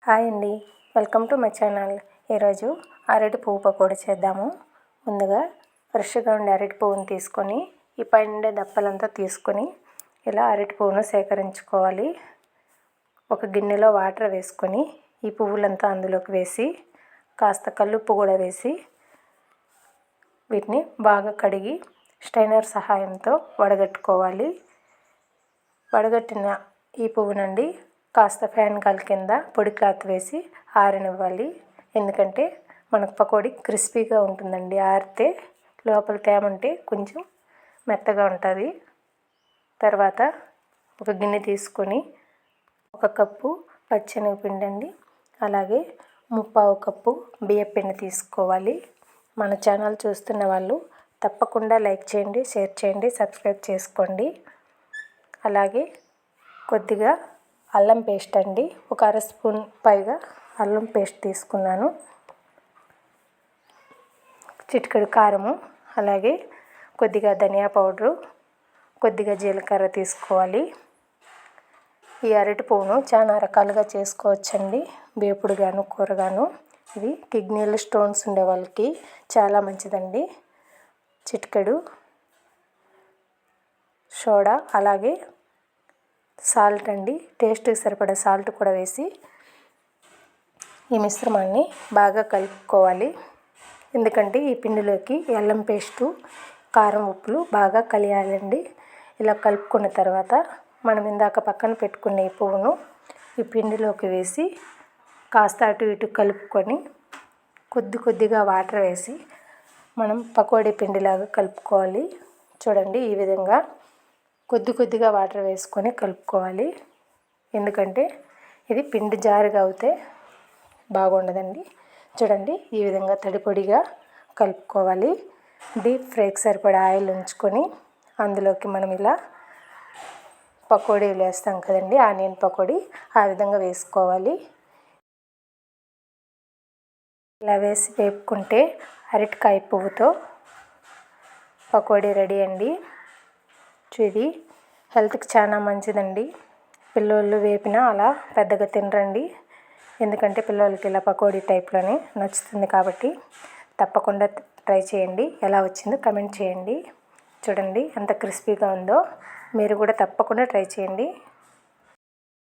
Hi అండి, welcome to my channel. ఈరోజు అరటి పువ్వు పకోడీ చేద్దాము. ముందుగా ఫ్రెష్గా ఉండే అరటి పువ్వును తీసుకొని ఈ పైన ఉండే దప్పలంతా తీసుకొని ఇలా అరటి పువ్వును సేకరించుకోవాలి. ఒక గిన్నెలో వాటర్ వేసుకొని ఈ పువ్వులంతా అందులోకి వేసి కాస్త కల్లుప్పు కూడా వేసి వీటిని బాగా కడిగి స్ట్రైనర్ సహాయంతో వడగట్టుకోవాలి. వడగట్టిన ఈ పువ్వు నుండి కాస్త ఫ్యాన్ గాలి కింద పొడి క్లాత్ వేసి ఆరనివ్వాలి. ఎందుకంటే మనకు పకోడీ క్రిస్పీగా ఉంటుందండి. ఆరితే లోపల తేమ ఉంటే కొంచెం మెత్తగా ఉంటుంది. తర్వాత ఒక గిన్నె తీసుకొని 1 కప్పు పచ్చెనగపిండి అండి, అలాగే 3/4 కప్పు బియ్యపిండి తీసుకోవాలి. మన ఛానల్ చూస్తున్న వాళ్ళు తప్పకుండా లైక్ చేయండి, షేర్ చేయండి, సబ్స్క్రైబ్ చేసుకోండి. అలాగే కొద్దిగా అల్లం పేస్ట్ అండి, 1 అర స్పూన్ పైగా అల్లం పేస్ట్ తీసుకున్నాను. చిటికెడు కారము, అలాగే కొద్దిగా ధనియా పౌడరు, కొద్దిగా జీలకర్ర తీసుకోవాలి. ఈ అరటి పువ్వును చాలా రకాలుగా చేసుకోవచ్చండి, వేపుడు గాను కూరగాను. ఇది కిడ్నీలో స్టోన్స్ ఉండే వాళ్ళకి చాలా మంచిదండి. చిటికెడు సోడా, అలాగే సాల్ట్ అండి, టేస్ట్కి సరిపడా సాల్ట్ కూడా వేసి ఈ మిశ్రమాన్ని బాగా కలుపుకోవాలి. ఎందుకంటే ఈ పిండిలోకి అల్లం పేస్టు, కారం, ఉప్పులు బాగా కలియాలండి. ఇలా కలుపుకున్న తర్వాత మనం ఇందాక పక్కన పెట్టుకున్న ఈ పువ్వును ఈ పిండిలోకి వేసి కాస్త అటు ఇటు కలుపుకొని కొద్దిగా వాటర్ వేసి మనం పకోడీ పిండిలాగా కలుపుకోవాలి. చూడండి, ఈ విధంగా కొద్దిగా వాటర్ వేసుకొని కలుపుకోవాలి. ఎందుకంటే ఇది పిండి జారుగా అవుతే బాగుండదండి. చూడండి, ఈ విధంగా తడిపొడిగా కలుపుకోవాలి. డీప్ ఫ్రైకి సరిపడా ఆయిల్ ఉంచుకొని అందులోకి మనం ఇలా పకోడీలు వేస్తాం కదండి, ఆనియన్ పకోడీ, ఆ విధంగా వేసుకోవాలి. ఇలా వేసి వేపుకుంటే అరటికాయ పువ్వుతో పకోడీ రెడీ అండి. ఇది హెల్త్కి చాలా మంచిదండి. పిల్లోళ్ళు వేపినా అలా పెద్దగా తినరండి. ఎందుకంటే పిల్లలకి ఇలా పకోడీ టైప్లోనే నచ్చుతుంది కాబట్టి తప్పకుండా ట్రై చేయండి. ఎలా వచ్చిందో కమెంట్ చేయండి. చూడండి ఎంత క్రిస్పీగా ఉందో. మీరు కూడా తప్పకుండా ట్రై చేయండి.